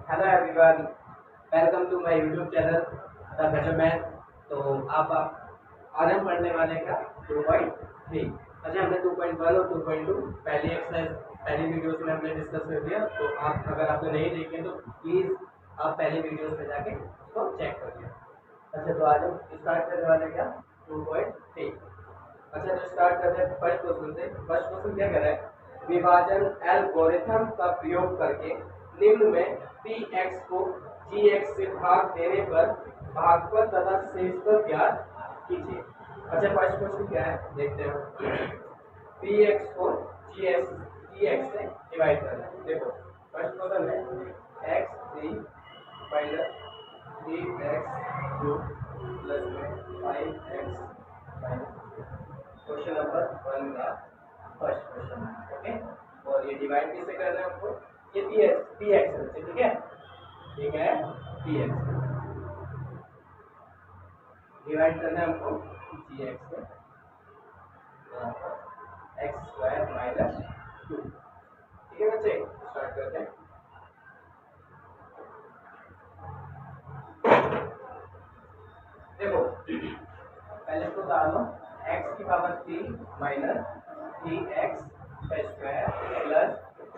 Hello everyone, welcome to my YouTube channel the better man. तो आप आज हम पढ़ने वाले क्या 2.3। अच्छा, हमने 2.1 और 2.2 पहली एक्सरसाइज पहली वीडियोस में हमने डिस्कस कर दिया। तो आप अगर आपने नहीं देखे तो प्लीज़ आप पहली वीडियोस में जाके उसको चेक करिए। अच्छा, तो आज हम स्टार्ट करने वाले क्या 2.3। अच्छा, तो स्टार्ट करते हैं फर्स्ट क्वेश्चन से। फर्स्ट क्वेश्चन क्या कह रहा है, विभाजन एल्गोरिथम का प्रयोग करके निम्न में पी एक्स को जी एक्स से भाग देने पर भागफल तथा शेषफल ज्ञात कीजिए। अच्छा, फर्स्ट क्वेश्चन क्या है देखते हैं। पी एक्स को जी एक्स से डिवाइड करना है। देखो फर्स्ट क्वेश्चन है x three minus three x two plus में five x minus. Question number one का फर्स्ट क्वेश्चन, ओके। और ये डिवाइड किससे करना है हमको, ये पी एक्स से, ठीक है। ठीक है, पी एक्स डिवाइड करना है हमको जी एक्स से, एक्स स्क्वायर माइनस टू। ठीक है बच्चे, स्टार्ट करते हैं। देखो पहले तो डालो एक्स की power three minus three x square plus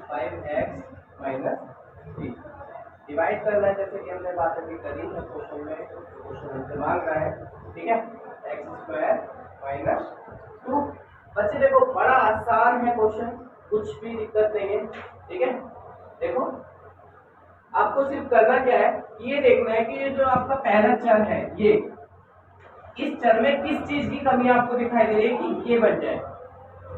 five x minus three. Divide करना है जैसे कि हमने बात अभी करी है क्वेश्चन में, क्वेश्चन हमसे मांग रहा है, ठीक है। X square minus two. बच्चे देखो बड़ा आसान है क्वेश्चन, कुछ भी दिक्कत नहीं है, ठीक है। देखो आपको सिर्फ करना क्या है, ये देखना है कि ये जो आपका पहला चर है, ये इस चर में किस चीज की कमी आपको दिखाई दे रही है कि ये बन जाए,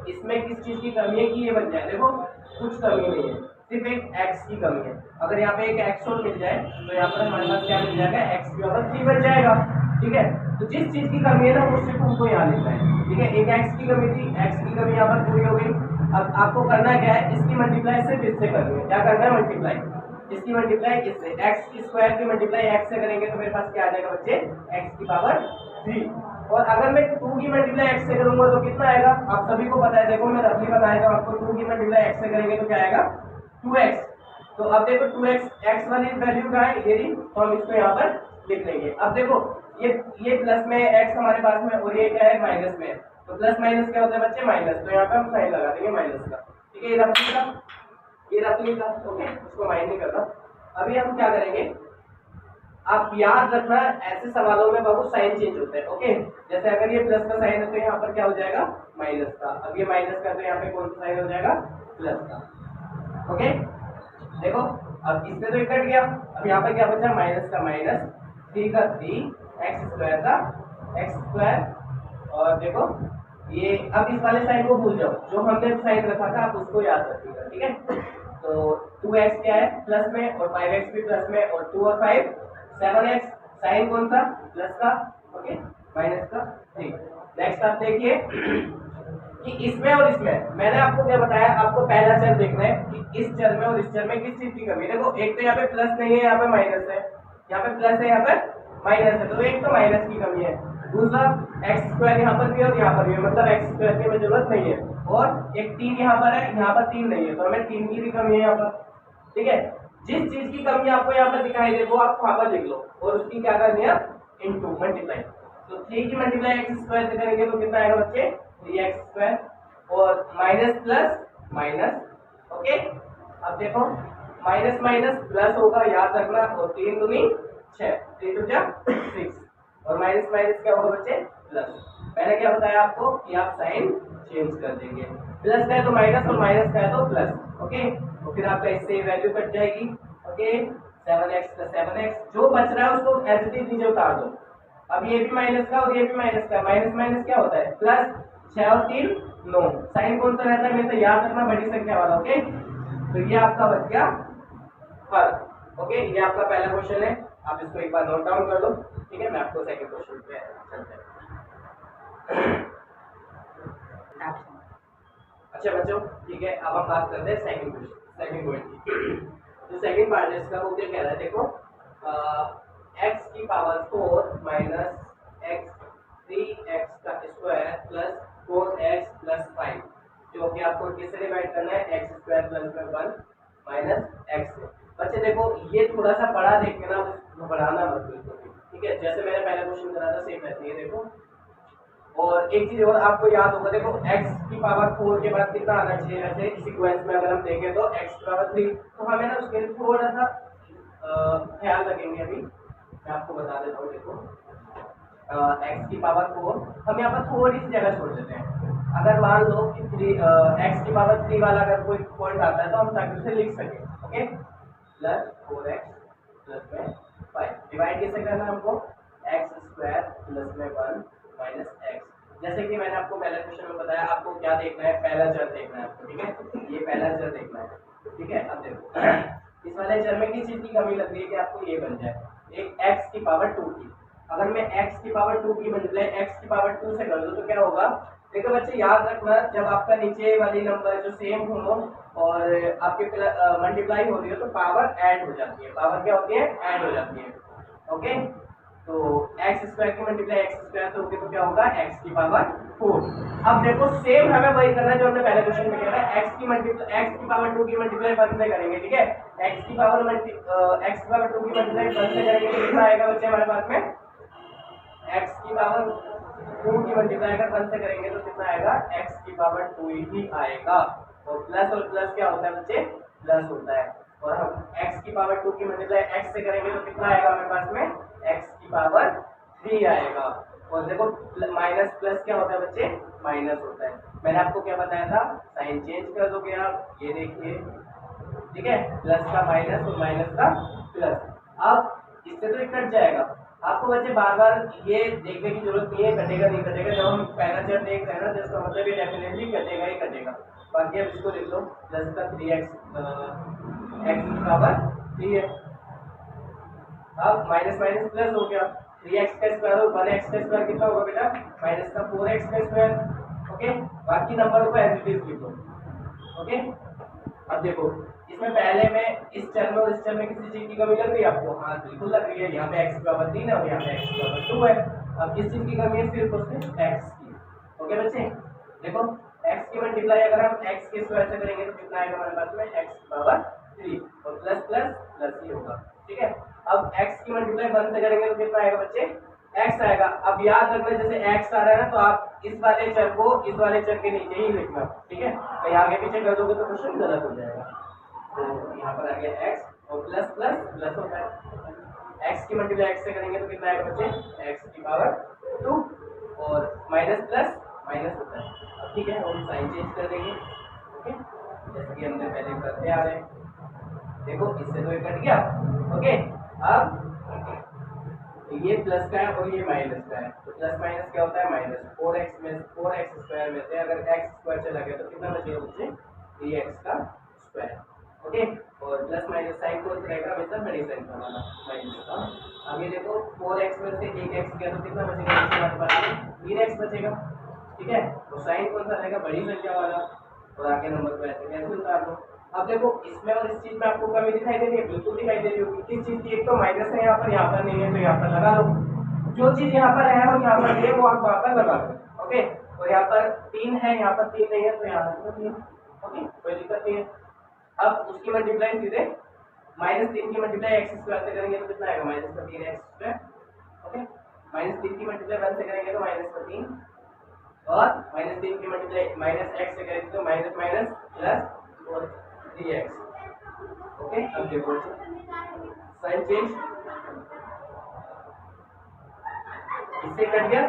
इसमें किस चीज की कमी है कि ये बन जाए। देखो कुछ कमी नहीं है, सिर्फ एक x की कमी है। अगर यहाँ पे एक x और मिल जाए तो यहाँ पर हमारे पास क्या मिल जाएगा, x की पावर 3 बन जाएगा, ठीक है। तो जिस चीज की कमी है ना वो सिर्फ हमको यहाँ लिखना है, ठीक है। एक x की कमी थी, x की कमी यहाँ पर पूरी हो गई। अब आपको करना क्या है, इसकी मल्टीप्लाई सिर्फ इससे करनी है। क्या करना है, मल्टीप्लाई इसकी मल्टीप्लाई इससे, एक्स की स्क्वायर की मल्टीप्लाई एक्स से करेंगे तो मेरे पास क्या आ जाएगा बच्चे, एक्स की पावर 3। और अगर मैं 2 की मल्टीप्लाई एक्स से करूंगा तो कितना आएगा, आप सभी को पता है। देखो मैं रफली बताया था आपको, 2 की मल्टीप्लाई एक्स से करेंगे तो क्या आएगा 2x। तो अब देखो 2x एक्स वाली वैल्यू क्या है, ये रही, तो हम इसको यहाँ पर लिख लेंगे। अब देखो ये प्लस में x हमारे पास में और ये क्या है माइनस में, तो प्लस माइनस क्या होता है बच्चे, माइनस। तो यहाँ पे हम साइन लगा देंगे माइनस का, ठीक है। ये रफली का, ओके, उसको माइंड नहीं करना। अभी हम क्या करेंगे, आप याद रखना ऐसे सवालों में बहुत साइन चेंज होते हैं, ओके। जैसे अगर ये प्लस का साइन है तो यहाँ पर क्या हो जाएगा, माइनस का। अब ये माइनस का तो यहाँ पे कौन सा साइन हो जाएगा, प्लस का, ओके। देखो अब इससे तो ये कट गया, अब यहाँ पर क्या बचा, माइनस का माइनस, थ्री का थ्री, एक्स स्क्वायर का एक्स स्क्वायर। और देखो ये अब इस वाले साइन को भूल जाओ, जो हमने साइन रखा था आप उसको याद रखिएगा, ठीक है। तो 2x क्या है प्लस में, और 5x भी प्लस में, और 2 और 5 7x। साइन कौन सा, प्लस का, ओके, माइनस का 3। नेक्स्ट आप देखिए कि इसमें और इसमें मैंने आपको क्या बताया, आपको पहला चर देखना है कि इस चर में और इस चर में किस चीज की कमी है। देखो एक तो यहाँ पे प्लस नहीं है, यहाँ पे माइनस है, यहाँ पे प्लस है, यहाँ पे माइनस है, तो एक तो माइनस की कमी है। दूसरा एक्स स्क्वायर यहाँ पर भी और यहाँ पर भी, मतलब एक्स स्क्वायर की हमें जरूरत नहीं है। और एक 3 यहाँ पर है, यहाँ पर 3 नहीं है, तो हमें 3 की भी कमी है यहाँ पर, ठीक है। जिस चीज की कमी आपको यहाँ पर दिखाई दे वो आप वहां पर लिख लो, और उसकी क्या करनी है, इनटू मल्टीप्लाई। तो 3 की मल्टीप्लाई एक्स स्क्वायर से करेंगे तो कितना आएगा बच्चे, 3x स्क्वायर, और माइनस प्लस माइनस, ओके। अब देखो माइनस माइनस प्लस होगा, याद रखना, और 3 दूनी 6, 3 टू जा 6, और माइनस माइनस क्या होगा बच्चे, प्लस। मैंने क्या बताया आपको कि आप साइन चेंज कर देंगे, प्लस का है तो माइनस और माइनस का है तो प्लस, ओके। तो फिर आपका इससे वैल्यू कट जाएगी, ओके। 7x प्लस 7x जो बच रहा है उसको एज इट इज नीचे उतार दो। अब ये भी माइनस का और ये भी माइनस का, माइनस माइनस क्या होता है प्लस, 6 और 3 9। साइन कौन सा रहता है मेरे, याद रखना बड़ी संख्या वाला, ओके। तो ये आपका बच गया फर्क, ओके। ये आपका पहला क्वेश्चन है, आप इसको एक बार नोट डाउन कर लो, ठीक है। मैं आपको सेकंड क्वेश्चन पे चलते हैं। अच्छा बच्चों, ठीक है, अब हम बात करते हैं सेकंड क्वेश्चन, सेकंड पॉइंट की। जो सेकंड पार्ट है इसका वो क्या कह रहा है, देखो x की पावर 4 माइनस एक्स 3x का स्क्वायर प्लस 4x प्लस 5, जो कि आपको किससे डिवाइड करना है, एक्स स्क्वायर प्लस में 1 माइनस एक्स से। बच्चे देखो ये थोड़ा सा बड़ा देख के ना बढ़ाना मत बिल्कुल भी, ठीक है, जैसे मैंने पहले क्वेश्चन करा था सेम वैसे ही देखो। और एक चीज और आपको याद होगा, देखो x की पावर 4 के बाद कितना आना चाहिए, वैसे सीक्वेंस में अगर हम देखें तो x की पावर 3, तो हमें ना उसके लिए थोड़ा सा ख्याल रखेंगे। अभी मैं आपको बता देता हूँ, देखो x की पावर 4 हम यहाँ पर थोड़ी सी जगह छोड़ देते हैं। अगर मान लो कि x की पावर 3 वाला अगर कोई पॉइंट आता है तो हम ताकि उसे लिख सकें, ओके, प्लस 4x प्लस में 5 डिवाइड कैसे करना है हमको, एक्स स्क्वायर प्लस में 1 माइनस एक्स। जैसे कि मैंने आपको पहले क्वेश्चन में बताया, आपको क्या देखना है, पहला चर देखना है आपको, ठीक है, ये पहला चर देखना है, ठीक है। अब देखो इस वाले चर में किस चीज की कमी लग रही है कि आपको ये बन जाए एक x की पावर 2 की। अगर मैं x की पावर 2 की मल्टीप्लाई x की पावर 2 से कर दूं तो क्या होगा, देखो बच्चे याद रखना, जब आपका नीचे वाली नंबर जो सेम हो और आपके मल्टीप्लाई हो रही हो तो पावर ऐड हो जाती है, पावर क्या होती है, ऐड हो जाती है, ओके। तो एक्स स्क्वायर की मल्टीप्लाई एक्स स्क्वायर से होगी तो क्या होगा, एक्स की पावर 4। अब देखो सेम हमें वही करना है जो हमने पहले क्वेश्चन में किया था, एक्स की पावर 2 की मल्टीप्लाई 1 से करेंगे, ठीक है। एक्स की पावर 2 की मल्टीप्लाई 1 से करेंगे तो कितना आएगा बच्चे हमारे पास में, x की पावर 2 की मल्टीप्लाई अगर 1 से करेंगे तो कितना आएगा, x की पावर 2 ही आएगा। और प्लस क्या होता है बच्चे, प्लस होता है। और हम x की पावर 2 की मल्टीप्लाई x से करेंगे तो कितना आएगा हमारे पास में, x की पावर 3 आएगा। और देखो माइनस प्लस क्या होता है बच्चे, माइनस होता है। मैंने आपको क्या बताया था, साइन चेंज कर दोगे आप, ये देखिए, ठीक है, प्लस का माइनस और माइनस का प्लस। अब इससे तो एक कट जाएगा, आपको बच्चे बार बार ये देखने की जरूरत नहीं है कटेगा नहीं कटेगा। जब हम पहला चर देख रहे हैं ना, जिसका मतलब ये डेफिनेटली कटेगा ही कटेगा। बाकी अब इसको लिख लो, प्लस का 3x x की पावर 3 है। अब माइनस माइनस प्लस हो गया, 3x का स्क्वायर और 1x का स्क्वायर कितना होगा बेटा, माइनस का 4x का स्क्वायर, ओके। बाकी नंबर को एज इट इज लिख लो, ओके। अब देखो इसमें पहले में इस चर में और इस चर में किसी चीज की कमी लग रही है आपको, हाँ बिल्कुल लग रही है। यहाँ पे x की पावर 3 है और यहाँ पे x की पावर 2 है। अब किस चीज की कमी है, सिर्फ और सिर्फ x की, ओके बच्चे। देखो x की मल्टीप्लाई अगर हम x के स्क्वायर से करेंगे तो कितना आएगा हमारे पास में, x की पावर 3 और प्लस प्लस प्लस ही होगा, ठीक है। अब x की मल्टीप्लाई 1 से करेंगे तो कितना आएगा बच्चे, x आएगा। अब याद रखना जैसे x आ रहा है ना, तो आप इस वाले चर को इस वाले चर के नीचे ही लिखना, ठीक है। कहीं आगे पीछे कर दोगे तो क्वेश्चन गलत हो जाएगा। तो यहाँ पर आ गया x और प्लस प्लस प्लस होता है, x की मल्टीप्लाई x से करेंगे तो कितना आएगा बच्चे, x की पावर 2 और माइनस प्लस माइनस होता है। अब ठीक है, हम साइन चेंज कर देंगे, ओके, जैसे कि हमने पहले करते आ रहे हैं। देखो इससे तो ये कट गया, ओके। अब ये प्लस का है और ये माइनस का है, तो प्लस माइनस क्या होता है, माइनस। 4x में 4x स्क्वायर में से अगर x स्क्वायर चला गया तो कितना बचेगा बच्चे, 3x का स्क्वायर, ओके। और प्लस माइनस साइन को रहेगा हमेशा बड़ी साइन का वाला माइनस का। अब ये देखो 4x में से 1x गया तो कितना बचेगा हमारे पास, 3x बचेगा, ठीक है। तो साइन कौन सा रहेगा, बड़ी संख्या वाला, और आगे नंबर को ऐसे कैसे उतार दो। अब देखो इसमें और इस चीज में आपको कमी दिखाई दे रही है, बिल्कुल दिखाई दे रही होगी। किस चीज की, एक तो माइनस है यहाँ पर नहीं है, तो यहाँ पर लगा लो। जो चीज यहाँ पर है और यहाँ पर नहीं है वो आप वहाँ पर लगा दो, ओके। और यहाँ पर 3 है, यहाँ पर 3 नहीं है, तो यहाँ पर 3, ओके, कोई दिक्कत नहीं है। अब उसकी मल्टीप्लाई सीधे -3 की मल्टीप्लाई एक्स स्क्वायर से करेंगे तो कितना आएगा, माइनस का 3x स्क्वायर, ओके। -3 की मल्टीप्लाई 1 से करेंगे तो माइनस का 3 और -3 की मल्टीप्लाई माइनस x से करेंगे तो माइनस माइनस प्लस और 3x, ओके। अब देखो साइन चेंज, इससे कट गया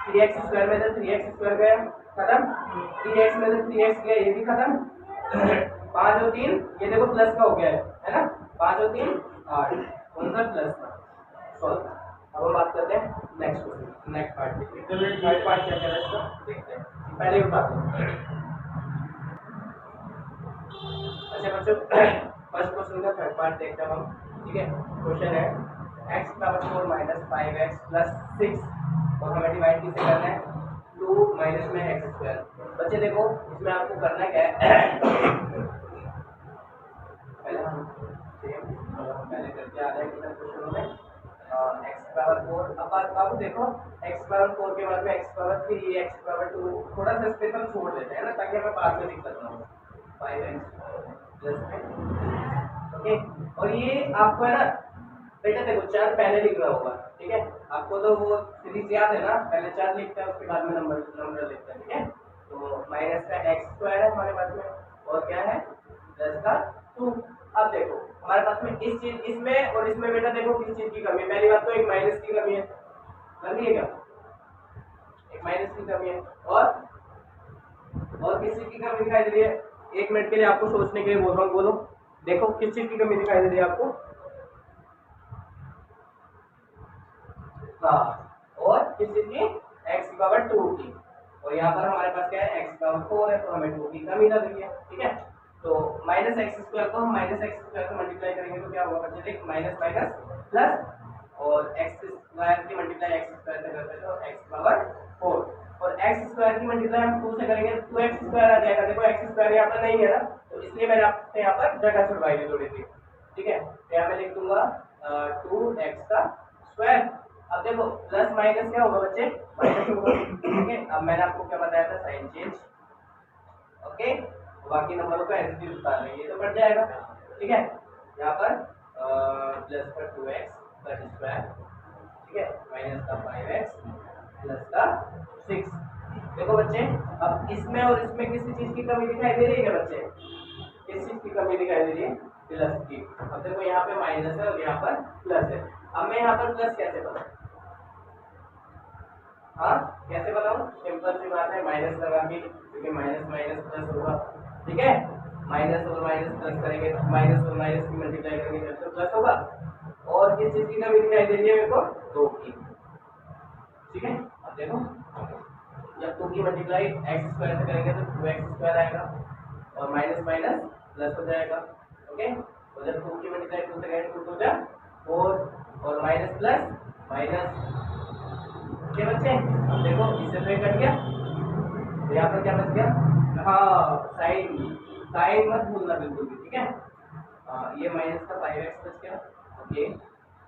3x स्क्वायर में से 3x स्क्वायर गया खत्म, 3x में से 3x गया ये भी खत्म। 5 और 3 ये देखो प्लस का हो गया है ना, 5 और 3 8, कौन सा प्लस का, सॉल्व। अब हम बात करते हैं नेक्स्ट क्वेश्चन, नेक्स्ट पार्ट में। थर्ड पार्ट क्या है इसका देखते हैं, पहले बता दो। अच्छा बच्चों, फर्स्ट क्वेश्चन का थर्ड पार्ट देखते हैं हम, ठीक है। क्वेश्चन है x power 4 minus 5x plus 6 और हमें डिवाइड किससे करना है, 2 माइनस में x स्क्वायर। बच्चे देखो इसमें आपको करना क्या है, पहले हम पहले करके आ रहे हैं क्वेश्चनों में x पावर 4। अब देखो x पावर 4 के बाद में x पावर 3 x पावर 2 थोड़ा सा स्पेस हम छोड़ देते हैं ना, ताकि हमें बाद में दिक्कत ना हो। 5x प्लस में ओके। और ये आपको है ना बेटा देखो 4 पहले लिखना होगा, ठीक है। आपको तो वो सीरीज याद है ना, पहले 4 लिखते हैं उसके बाद में नंबर लिखते हैं, ठीक है। तो माइनस का एक्स स्क्वायर है हमारे पास में, और क्या है प्लस का 2। अब देखो हमारे पास में इस चीज इसमें और इसमें बेटा देखो किस चीज की कमी है। पहली बात तो एक माइनस की कमी है, लग है क्या, एक माइनस की कमी है, और किस चीज की कमी दिखाई दे रही है। 1 मिनट के लिए आपको सोचने के लिए बोल रहा हूँ, बोलो देखो किस चीज की कमी दिखाई दे रही है आपको। हाँ, और किस चीज की, x की पावर 2 की, और यहाँ पर हमारे पास क्या है x की पावर 4 है, तो हमें 2 की कमी लग रही है, ठीक है। तो माइनस एक्स स्क्वायर को हम माइनस एक्स स्क्वायर से मल्टीप्लाई करेंगे तो क्या होगा बच्चे, देख माइनस माइनस प्लस, और एक्स स्क्वायर की मल्टीप्लाई एक्स स्क्वायर से करते हैं तो एक्स पावर 4, और एक्स स्क्वायर की मल्टीप्लाई हम 2 से करेंगे तो 2x स्क्वायर आ जाएगा। देखो एक्स स्क्वायर यहाँ पर नहीं है ना, तो इसलिए मैंने आपसे यहाँ पर जगह छुड़वाई है थोड़ी सी, ठीक है। तो यहाँ मैं लिख दूंगा 2x का स्क्वायर। अब देखो प्लस माइनस क्या होगा बच्चे, माइनस होगा, ठीक है। अब मैंने आपको क्या बताया था, साइन चेंज, ओके। बाकी नंबरों को ऐसे ही उतार लेंगे तो बढ़ जाएगा, ठीक है। यहाँ पर प्लस का 2x का स्क्वायर, ठीक है, माइनस का 5x प्लस का 6। देखो बच्चे अब इसमें और इसमें किसी चीज की कमी दिखाई दे रही है क्या बच्चे, किस चीज की कमी दिखाई दे रही है, प्लस की। अब देखो यहाँ पे माइनस है और यहाँ पर प्लस है। अब मैं यहाँ पर प्लस कैसे बनाऊं, हाँ कैसे बनाऊं, सिंपल सी बात है, माइनस लगा के, क्योंकि माइनस माइनस प्लस होगा, ठीक है। माइनस और माइनस प्लस करेंगे, माइनस और माइनस की मल्टीप्लाई करेंगे तो प्लस होगा। और किस चीज की कमी दिखाई दे रही है मेरे को, 2 की, ठीक है। अब देखो जब 2 की मल्टीप्लाई एक्स स्क्वायर से करेंगे तो 2x स्क्वायर आएगा, और माइनस माइनस प्लस हो जाएगा, ओके। तो जब 2 की मल्टीप्लाई 2 से करेंगे तो 2 जा 4, और माइनस प्लस माइनस, क्या बच्चे। अब देखो इससे तो कट गया, तो यहाँ पर क्या बच गया, हाँ साइन, साइन मत भूलना बिल्कुल भी, ठीक है। ये माइनस का 5x बच गया, ओके।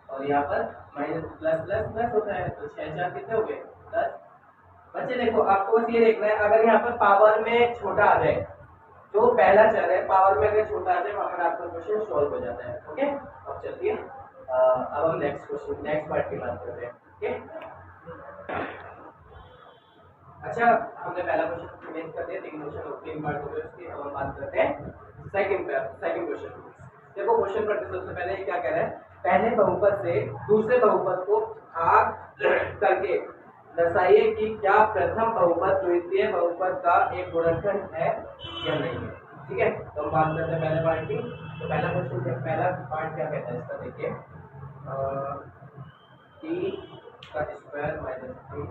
और यहाँ पर माइनस प्लस प्लस प्लस होता है, तो 6 4 कितने हो गए 10। बच्चे देखो आपको बस ये देखना है, अगर यहाँ पर पावर में छोटा आ जाए, जो पहला चर है पावर में अगर छोटा आ जाए, वहां पर आपका क्वेश्चन सॉल्व हो जाता है, ओके। अब चलिए अब हम नेक्स्ट क्वेश्चन, नेक्स्ट पार्ट की बात करते हैं, ओके। अच्छा हमने पहला क्वेश्चन फिनिश कर दिया, 3 क्वेश्चन 3 पार्ट हो गए उसके। अब हम बात करते हैं सेकंड क्वेश्चन। देखो क्वेश्चन पढ़ते सबसे पहले ये क्या कह रहा है, पहले बहुपद से दूसरे बहुपद को भाग करके दर्शाइए कि क्या प्रथम बहुपद द्वितीय बहुपद का एक गुणनखंड है या नहीं है, ठीक है। तो हम बात करते हैं पहले पार्ट की। तो पहला क्वेश्चन, पहला पार्ट क्या कहता है इसका, देखिए t का स्क्वायर माइनस 3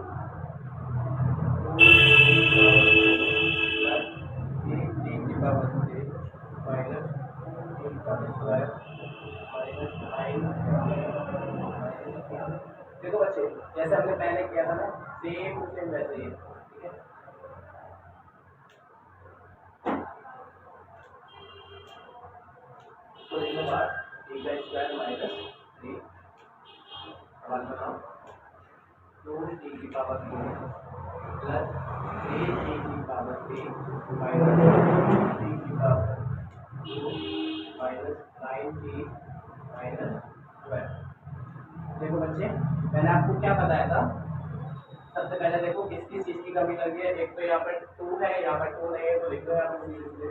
देखो बच्चे जैसे हमने पहले किया था ना, सेम सेम वैसे ही, ठीक है। तो इसके बाद t का स्क्वायर माइनस 3 अब बनाओ 2t की पावर 4 प्लस 3t की पावर 3 माइनस 3 की पावर 2 माइनस 9t माइनस 12। देखो बच्चे मैंने आपको क्या बताया था, सबसे पहले देखो किस किस चीज की कमी लगी है। एक तो यहाँ पर 2 है, यहाँ पर 2 नहीं है, तो लिख दो यहाँ पर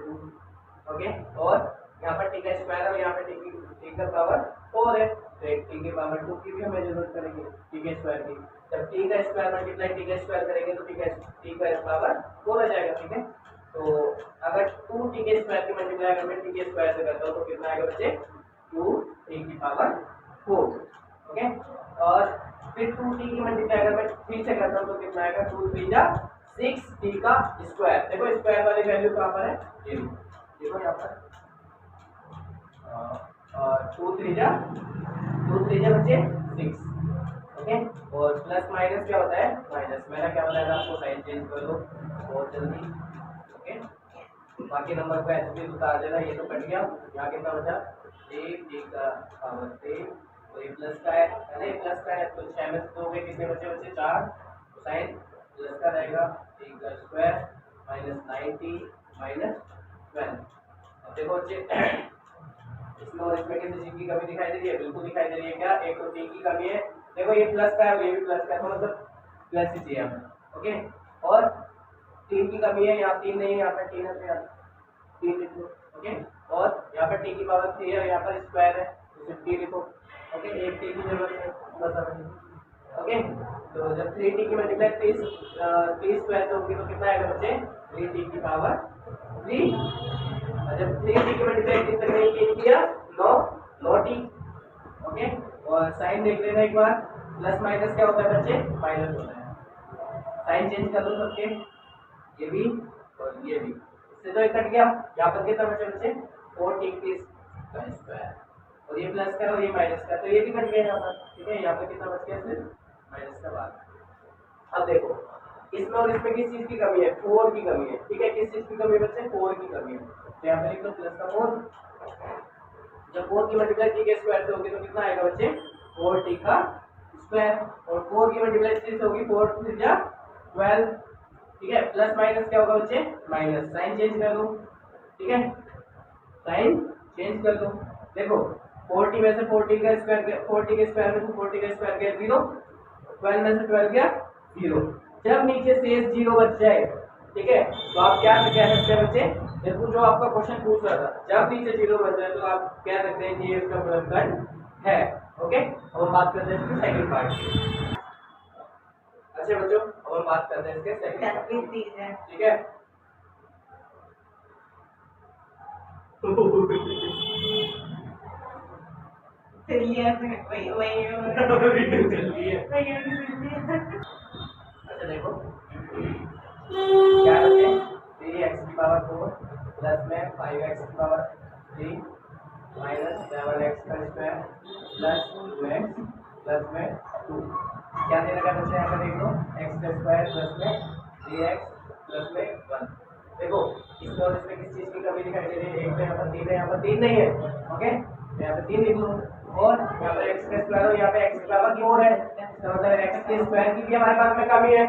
2, ओके। और यहाँ पर t का स्क्वायर है और यहाँ पर t का पावर 4 है, तो एक t की पावर 2 की भी हमें जरूरत पड़ेगी, t के स्क्वायर की। जब t का स्क्वायर मल्टीप्लाई t का स्क्वायर करेंगे तो t का पावर 4 आ जाएगा, ठीक है। तो अगर 2 t के स्क्वायर की मल्टीप्लाई अगर मैं t के स्क्वायर से करता हूँ तो कितना आएगा बच्चे, 2 t की पावर 4, ओके। और फिर 2t की मल्टीप्लाई अगर मैं 3 से करता हूँ तो कितना आएगा, 2 3 जा 6t का स्क्वायर। देखो स्क्वायर वाली वैल्यू कहाँ पर है, 0, देखो यहाँ पर 2 3 जा बच्चे 6, ओके। और प्लस माइनस क्या होता है, माइनस। मैंने क्या बताया था आपको, साइन चेंज कर दो बहुत जल्दी, ओके। बाकी नंबर को ऐसे भी उतार देना, ये तो कट गया। यहाँ कितना बचा, 1 का पावर 3, तो ये प्लस का है ना, ये प्लस का है, तो 6 में से 2 के कितने बचे 4, तो साइन प्लस का रहेगा 1 का स्क्वायर माइनस 9t माइनस 12। अब देखो बच्चे इसमें इसमें और इसमें किसी चीज की कमी दिखाई दे रही है? बिल्कुल दिखाई दे रही है। क्या? एक तो टी की कमी है, देखो ये प्लस का है और ये भी प्लस का है, तो मतलब प्लस ही चाहिए हमें। ओके, और 3 की कमी है, यहाँ 3 नहीं है, यहाँ पे 3 है, तो यहाँ 3 लिख लो। ओके, और यहाँ पर टी की पावर 3 है और यहाँ पर स्क्वायर है, तो सिर्फ टी लिखो। ओके, एक टी की जरूरत है बस हमें। ओके, तो जब 3t की मल्टीप्लाई 3 स्क्वायर से होगी तो कितना आएगा बच्चे? 3t की पावर 3। और जब 3t की मल्टीप्लाई 3 से करेंगे 3 किया 9 9t। ओके, और साइन देख लेना एक बार, प्लस माइनस क्या होता है बच्चे? माइनस होता है। साइन चेंज कर दो सबके, ये भी और ये भी, इससे तो कट गया। यहाँ पर कितना बचे बच्चे? 4t का स्क्वायर, और ये प्लस का और ये माइनस का, तो ये भी कट गया यहाँ पर। ठीक है, यहाँ पर कितना बच गया? सिर्फ माइनस का बाद। अब देखो इसमें और इसमें किस चीज की कमी है? 4 की कमी है। ठीक है, किस चीज की कमी है बच्चे? 4 की कमी है, तो यहाँ पर लिख दो प्लस का 4। जब 4 की मल्टीप्लाई t के स्क्वायर से होगी तो कितना आएगा बच्चे? 4t का स्क्वायर, और 4 की मल्टीप्लाई 3 से होगी 4 3 जा 12। ठीक है, प्लस माइनस क्या होगा बच्चे? माइनस। साइन चेंज कर दो। ठीक है, साइन चेंज कर दो। देखो 40 में से 40 का स्क्वायर गया, 40 के स्क्वायर में से 40 का स्क्वायर गया 0, 12 में से 12 गया 0। जब नीचे शेष 0 बच जाए, ठीक है, तो आप क्या कह सकते हैं बच्चे? देखो जो आपका क्वेश्चन पूछ रहा था, जब नीचे 0 बच जाए तो आप कह सकते हैं कि ये इसका गुणनखंड है। ओके, अब हम बात करते हैं इसके सेकंड पार्ट की। अच्छा बच्चों, अब हम बात करते हैं इसके सेकंड पार्ट की। ठीक है, अच्छा देखो क्या बचे? 3x की पावर 4 प्लस में 5x की पावर 3 माइनस 7x का स्क्वायर प्लस 2x प्लस में 2। क्या दे रखा बच्चे? यहाँ पर देख लो, x का स्क्वायर प्लस में 3x प्लस में 1। देखो इसमें और इसमें किस चीज की कमी दिखाई दे रही है? एक तो यहाँ पर 3 है, यहाँ पर 3 नहीं है। ओके, तो यहाँ पे 3 लिख लो, और यहाँ पर x का स्क्वायर और यहाँ पे x की पावर 4 है, तो मतलब x के स्क्वायर की भी हमारे पास में कमी है।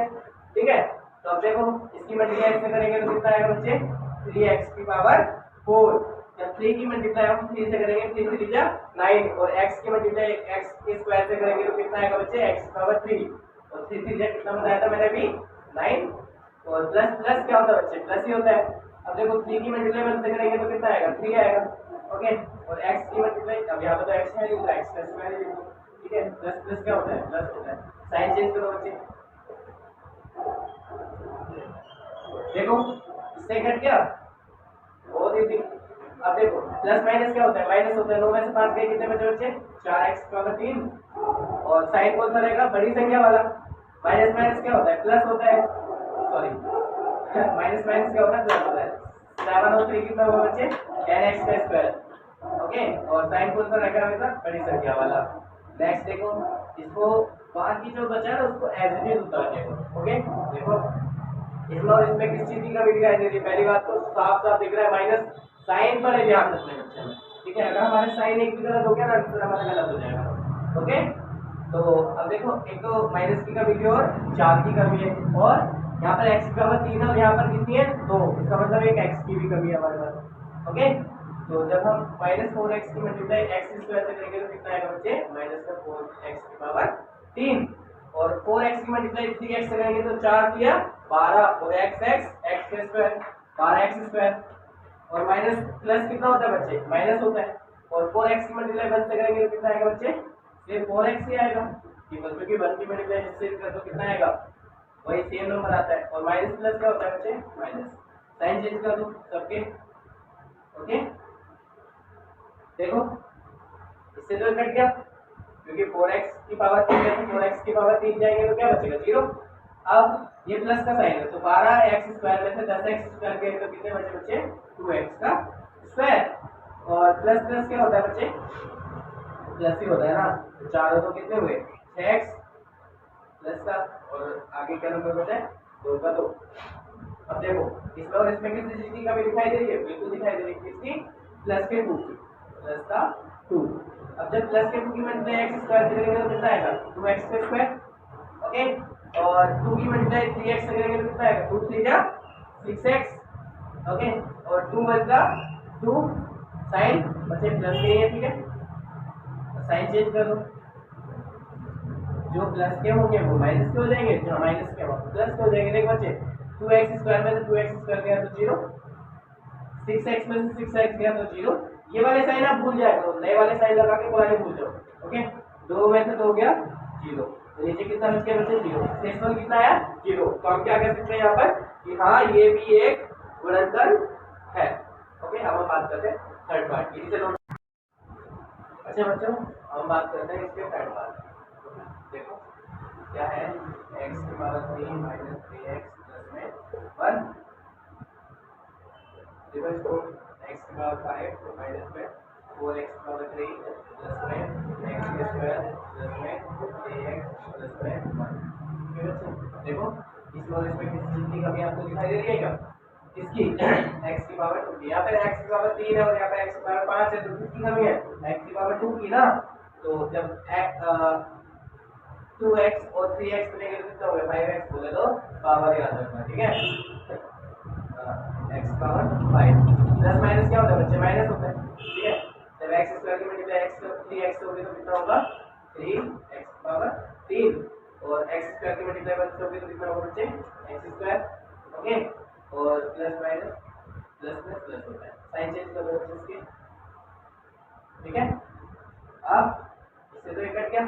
ठीक है, तो अब देखो इसकी मल्टीप्लाई इससे करेंगे तो कितना आएगा बच्चे? 3x की पावर 4। जब 3 की मल्टीप्लाई हम 3 से करेंगे 3 3 जा 9, और x की मल्टीप्लाई x के स्क्वायर से करेंगे तो कितना आएगा बच्चे? x की पावर 3, और 3 3 जा कितना बताया था मैंने अभी? 9, और प्लस प्लस क्या होता है बच्चे? प्लस ही होता है। अब देखो 3 की मल्टीप्लाई 1 से करेंगे तो कितना आएगा? 3 आएगा। ओके, और x की मल्टीप्लाई, अब यहाँ पर तो x है नहीं, तो x का स्क्वायर ही लिखो। ठीक है, प्लस प्लस क्या होता है? प्लस होता है। साइन चेंज करो बच्चे, देखो इससे कट गया, बहुत इजी। अब देखो प्लस माइनस क्या होता है? माइनस होता है। 9 में से 5 गए, कितने बचे बच्चे? 4x की पावर 3, और साइन कौन सा रहेगा? बड़ी संख्या वाला। माइनस माइनस क्या होता है? प्लस होता है, सॉरी माइनस माइनस क्या होता है? प्लस होता है। 7 और 3 कितना होगा बच्चे? 10x का स्क्वायर। ओके, और साइन कौन सा रहेगा हमेशा? बड़ी संख्या वाला। नेक्स्ट देखो, इसको बाकी जो बचा है उसको एज इट इज उतार देगा। ओके, देखो इसमें और इसमें किस चीज की कमी दिखाई दे रही है? पहली बात तो साफ साफ दिख रहा है माइनस, साइन पर ध्यान रखना है बच्चे में। ठीक है, अगर हमारे साइन एक भी गलत हो गया ना तो हमारा गलत हो जाएगा। ओके, तो अब देखो एक तो माइनस की कमी की और 4 की कमी है, और यहाँ पर x की पावर 3 है और यहाँ पर कितनी है? 2। इसका मतलब एक x की भी कमी है हमारे पास। ओके, तो जब हम -4x की मल्टीप्लाई x स्क्वायर से करेंगे तो कितना आएगा बच्चे? -4x की पावर 3, और 4x की मल्टीप्लाई 3x से करेंगे तो 4 किया 12, और x का स्क्वायर 12x स्क्वायर, और माइनस प्लस कितना होता है बच्चे? माइनस होता है, और 4x की मल्टीप्लाई 1 से करेंगे तो कितना आएगा बच्चे? ये 4x ही आएगा, क्योंकि 1 की मल्टीप्लाई इससे कर तो कितना आएगा? वही सेम नंबर आता है। और माइनस प्लस क्या होता है बच्चे? माइनस। साइन चेंज कर दो सबके। ओके, देखो इससे तो कट गया, क्योंकि 4x की पावर 3 है, 4x की पावर 3 जाएंगे तो क्या बचेगा? 0। अब ये प्लस का साइन है, तो 12x स्क्वायर में से 10x स्क्वायर गए तो कितने बचे बच्चे? 2x का स्क्वायर। और प्लस प्लस क्या होता है बच्चे? प्लस ही होता है ना, तो 4 तो कितने हुए? 6x प्लस का, और आगे क्या नंबर बचा है? 2 का 2। अब देखो इसमें और इसमें किस चीज की कमी दिखाई दे रही है? बिल्कुल दिखाई दे रही है, किसकी? प्लस के 2 की, प्लस का 2। अब जब प्लस के 2 की मल्टीप्लाई x स्क्वायर से करेंगे तो कितना आएगा? 2x का स्क्वायर। ओके, और 2 की मल्टीप्लाई 3x से करेंगे तो कितना आएगा? 2 3 जा 6x। ओके, और 2 1 का 2 साइन बच्चे प्लस के ही है, ठीक है, साइन चेंज कर दो, जो प्लस के होंगे वो माइनस के हो जाएंगे, जो माइनस के होंगे प्लस के हो जाएंगे। देखो बच्चे 2x स्क्वायर में से 2x स्क्वायर गया तो 0, 6x में से 6x गया तो 0। ये वाले साइन आप भूल जाया करो, नए वाले साइन लगा के पुराने भूल जाओ। ओके, 2 में से 2 गया 0, तो नीचे कितना बच गया बच्चे 0, शेषफल कितना आया 0। तो हम क्या कह सकते हैं यहाँ पर कि हाँ ये भी एक गुणनफल है। ओके, अब हम बात करते हैं थर्ड पार्ट की। अच्छा बच्चों, हम बात करते हैं इसके थर्ड पार्ट। देखो क्या है, x की पावर 3 माइनस 3x प्लस में 1, देखो इसको x की पावर 5 माइनस में 4x की पावर 3 प्लस में x की स्क्वायर प्लस में 3x प्लस में 1। ठीक है बच्चे, देखो इसमें और इसमें किसी चीज की कमी आपको दिखाई दे रही है क्या? इसकी x की पावर 2 की, यहाँ पर x की पावर 3 है और यहाँ पे x की पावर 5 है, तो किसकी कमी है? x की पावर 2 की ना। तो जब 2x और 3x मिलेंगे तो कितना हो गया 5x, बोले तो पावर याद रखना, ठीक है। x पावर 5 प्लस माइनस क्या होता है बच्चे, माइनस होता है, ठीक है। जब x स्क्वायर की मल्टीप्लाई x 3x होगी तो कितना होगा 3x पावर 3, और x स्क्वायर की मल्टीप्लाई 1 से होगी तो कितना होगा बच्चे x स्क्वायर। ओके, और प्लस माइनस प्लस में प्लस होता है, साइन चेंज कर दो बच्चे इसके, ठीक है। अब इससे तो ये कट गया,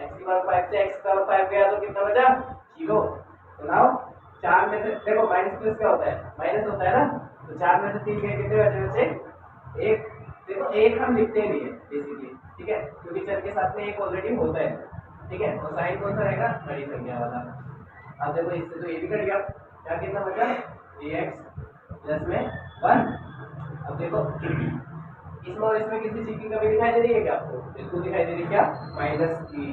x की पावर 5 से x की पावर 5 गया तो कितना बचा 0। तो नाउ 4 में से देखो माइनस प्लस क्या होता है, माइनस होता है ना, तो 4 में से 3 गए कितने बचे बच्चे 1। देखो 1 हम लिखते नहीं है बेसिकली, ठीक है, क्योंकि चर के साथ में 1 ऑलरेडी होता है, ठीक है। और साइन कौन सा रहेगा, बड़ी संख्या वाला। अब देखो इससे तो ये भी कट गया, क्या कितना बचा 3x प्लस में 1। अब देखो इसमें और इसमें किसी चीज की कमी दिखाई दे रही है क्या आपको? बिल्कुल दिखाई दे रही है, क्या माइनस की,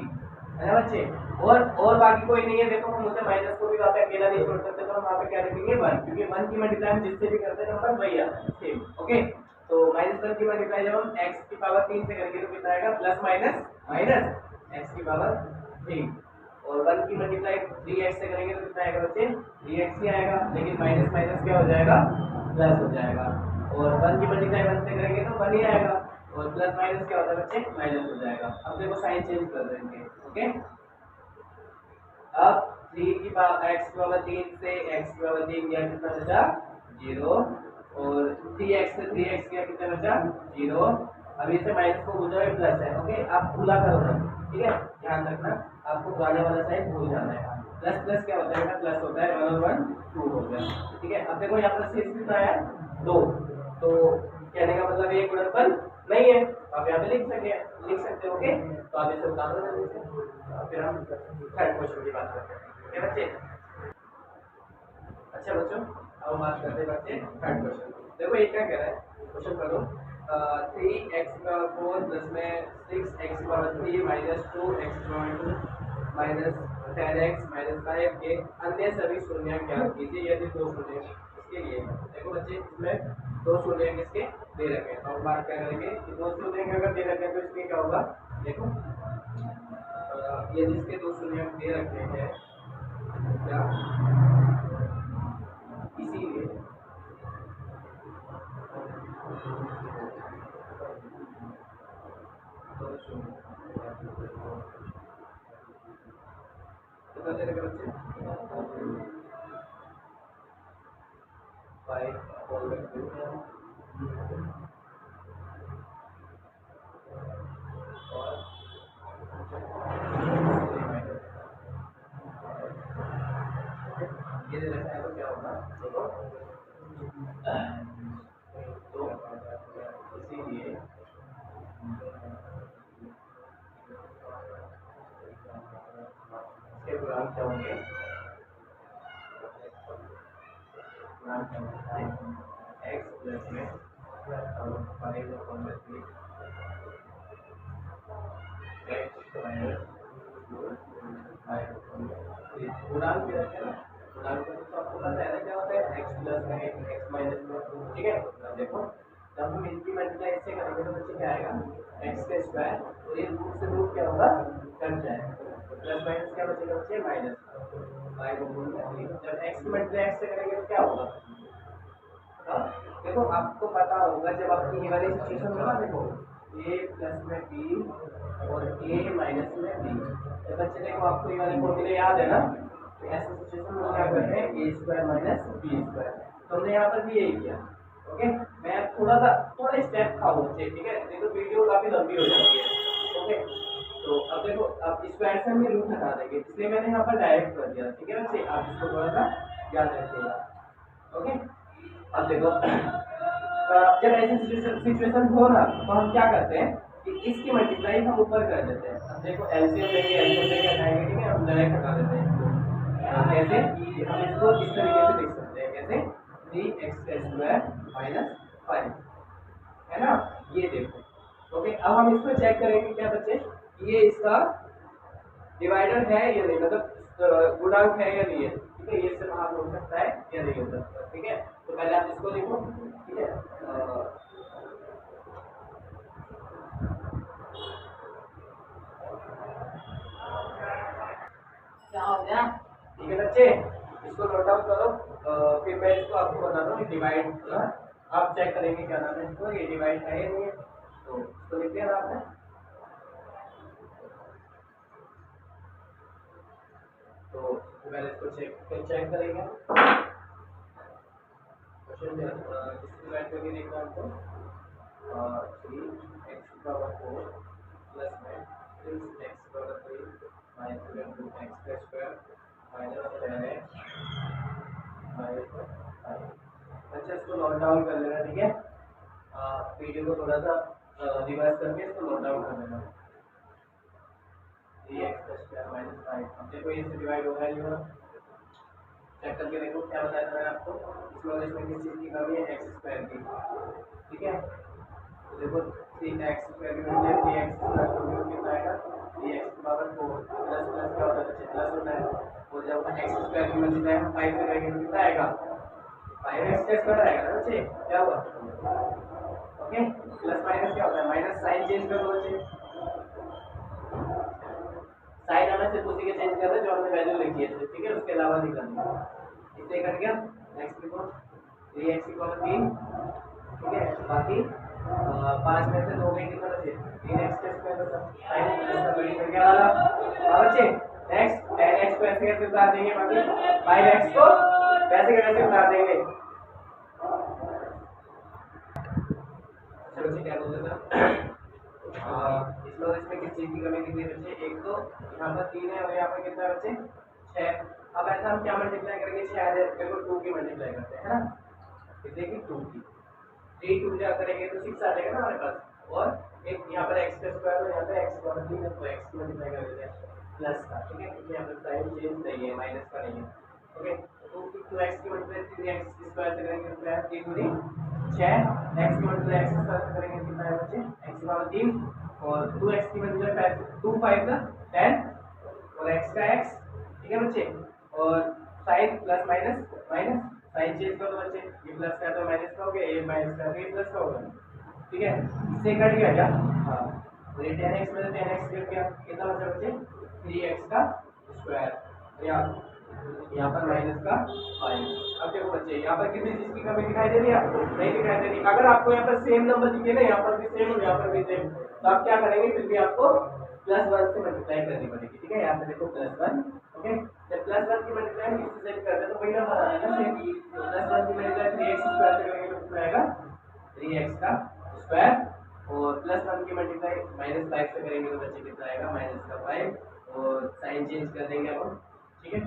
है ना बच्चे। और बाकी कोई नहीं है, देखो हम उसे माइनस को भी वहाँ पे अकेला नहीं छोड़ सकते, तो हम वहाँ पे क्या लिखेंगे 1, क्योंकि 1 की मल्टीप्लाई हम जिससे भी करते हैं नंबर वही आता है सेम। ओके, तो -1 की मल्टीप्लाई जब हम x की पावर 3 से करेंगे तो कितना आएगा प्लस माइनस माइनस x की पावर 3, और 1 की मल्टीप्लाई 3x से करेंगे तो कितना आएगा बच्चे 3x ही आएगा, लेकिन माइनस माइनस क्या हो जाएगा प्लस हो जाएगा, और 1 की मल्टीप्लाई 1 से करेंगे तो 1 ही आएगा, और प्लस माइनस क्या होता है बच्चे माइनस हो जाएगा। अब देखो साइन चेंज कर देंगे। ओके, अब 3 की पावर x की पावर 3 से x की पावर 3 गया कितना बचा 0, और 3x से 3x गया कितना बचा 0। अब इसे माइनस को भूल जाओ प्लस है। ओके, आप भूला करो ना, ठीक है, ध्यान रखना आपको पुराने वाला साइन भूल जाना है। प्लस प्लस क्या होता है, प्लस होता है 1 और 1 2 हो गया, ठीक है। अब देखो यहाँ पर शेष कितना है 2, तो कहने का मतलब ये गुणनफल नहीं है, आप यहाँ पे लिख सकते हो। ओके, तो आप इसे उतार दो जल्दी से, फिर हम थर्ड क्वेश्चन की बात करते हैं, ठीक है बच्चे। अच्छा बच्चों, अब हम बात करते हैं बच्चे थर्ड क्वेश्चन। देखो ये क्या कह रहा है, क्वेश्चन करो 3x की पावर 4 प्लस में 6x की पावर 3 माइनस 2x की पावर 2 माइनस 10x माइनस 5 के अन्य सभी शून्य ज्ञात कीजिए यदि दो शून्य इसके लिए। देखो बच्चे इसमें दो शून्य किसके दे रखे हैं, तो हम बात क्या करेंगे कि दो शून्य अगर दे रखे हैं तो इसमें क्या होगा। देखो यदि इसके दो शून्य दे रखे हैं क्या, इसीलिए कितना दे रखे बच्चे 5 और ये दे रखा है तो क्या होगा देखो, तो इसीलिए इसके गुणांक क्या होंगे, x प्लस में 5 गुणांक भी रखे ना, गुणांक तो आपको पता है ना क्या होता है x प्लस में x माइनस में, ठीक है। अब देखो जब हम इनकी मल्टीप्लाई इससे करेंगे तो बच्चे क्या आएगा x का स्क्वायर, और ये रूट से रूट क्या होगा कट जाएगा, प्लस माइनस क्या बचेगा बच्चे माइनस 5। जब x की मल्टीप्लाई x से करेंगे तो क्या होगा हाँ, देखो आपको पता होगा जब आपकी ये वाली सिचुएशन होगा, देखो a प्लस में b और a माइनस में b, तो बच्चे देखो आपको ये वाले फॉर्मूले याद है ना, तो ऐसी सिचुएशन में क्या करते हैं a square minus b square, तो हमने यहाँ पर भी यही किया। ओके, मैं थोड़ा स्टेप खाऊं बच्चे, ठीक है, नहीं तो वीडियो काफी लंबी हो जाती है। ओके, तो अब देखो अब स्क्वायर से हम रूट हटा देंगे, इसलिए मैंने यहाँ पर डायरेक्ट कर दिया, ठीक है बच्चे, आप इसको थोड़ा सा याद रखिएगा। ओके, अब देखो जब ऐसी सिचुएशन हो ना, तो हम क्या करते हैं कि इसकी मल्टीप्लाई हम ऊपर कर देते हैं। अब देखो एलसीएम लेके हटाएंगे, ठीक है, हम डायरेक्ट हटा देते हैं इसको। कैसे कि हम इसको इस तरीके से लिख सकते हैं, कैसे 3x² माइनस 5, है ना, ये देखो। ओके, अब हम इसको चेक करेंगे क्या बच्चे, ये इसका डिवाइडर है या नहीं, मतलब गुणांक है या नहीं है, ठीक है, ये से भाग हो सकता है या नहीं हो सकता, ठीक है। तो पहले आप इसको लिखो, ठीक है, क्या हो गया, ठीक है बच्चे, इसको नोट डाउन करो। फिर मैं इसको आपको बताता हूँ डिवाइड, आप चेक करेंगे क्या नाम है इसको, ये डिवाइड है या नहीं है, तो इसको लिख दिया आपने। तो पहले इसको चेक करेंगे, क्वेश्चन इसको डिवाइड करके देखना हमको 3x⁴ प्लस में 6x⁴ minus 2x² minus 10x minus 5। अच्छा, इसको नोट डाउन कर लेना, ठीक है, वीडियो को थोड़ा सा रिवर्स करके इसको नोट डाउन कर लेना। 3x² माइनस 5, अब देखो ये डिवाइड हो गया, ये चेक करके देखो क्या बताया था मैंने आपको, इसमें किस चीज़ की कमी है, x² की, ठीक है। तो देखो 3x² की वैल्यू 3x² कितना आएगा, 3x⁴ प्लस प्लस क्या होता है बच्चे, प्लस होता है, और जब x² की मल्टीप्लाई हम 5 से करेंगे तो कितना आएगा, 5x² आएगा ना बच्चे, क्या हुआ। ओके, प्लस माइनस क्या होता है, माइनस साइन चेंज कर दो बच्चे, साइन हमें सिर्फ उसी के चेंज करना है जो हमने वैल्यू लिखी है, ठीक है, उसके अलावा नहीं करना। इससे कट गया, नेक्स्ट लिखो 3x⁴, ठीक है, बाकी 5 में से 2 में कितना बचे, 3x² साइन प्लस का बड़ी कर गया वाला। अब बच्चे नेक्स्ट 10x को ऐसे कैसे उतार देंगे, बाकी 5x को वैसे कैसे उतार देंगे। चलो क्या बोल रहे थे, इसमें किस चीज की कमी दिख रही है बच्चे, एक तो यहाँ पर 3 है और यहाँ पर कितना है बच्चे 6। अब ऐसा हम क्या मल्टीप्लाई करेंगे, शायद देखो 2 की मल्टीप्लाई करते हैं, है ना, कितने की 2 की, 3 2 जा करेंगे तो 6 आ जाएगा ना हमारे पास, और एक यहाँ पर x² और यहाँ पर x⁴ है, तो x की मल्टीप्लाई कर देते हैं प्लस का, ठीक है, क्योंकि यहाँ पर साइन चेंज नहीं है, माइनस का नहीं है। ओके, तो 2x की मल्टीप्लाई 3x² से करेंगे तो क्या है 3 दूनी 6, x की मल्टीप्लाई x² से करेंगे कितना है बच्चे, x⁴ और 2x की मल्टीप्लाई 2 5 10 और x का x, ठीक है बच्चे, और sign plus minus minus, sign change करो बच्चे, ये प्लस का तो माइनस का हो गया, ये माइनस का तो ये प्लस का होगा, ठीक है, इससे कट गया क्या, हाँ, तो ये 10x में 10x कट गया, कितना बचा बच्चे 3x², यहाँ पर माइनस का 5। अब देखो बच्चे यहाँ पर किसी चीज की कमी दिखाई दे रही है आपको, नहीं दिखाई दे रही। अगर आपको यहाँ पर सेम नंबर दिखे ना, यहाँ पर भी सेम और यहाँ पर भी सेम, तो आप क्या करेंगे, फिर भी आपको +1 से मल्टीप्लाई करनी पड़ेगी, ठीक है, यहाँ पे देखो +1। ओके, जब +1 की मल्टीप्लाई किससे करते हैं तो वही नंबर आ जाएगा सेम, तो +1 की मल्टीप्लाई 3x² से करेंगे तो कितना आएगा 3x² और +1 की मल्टीप्लाई -5 से करेंगे तो बच्चे कितना आएगा -5, और साइन चेंज कर देंगे अब, ठीक है,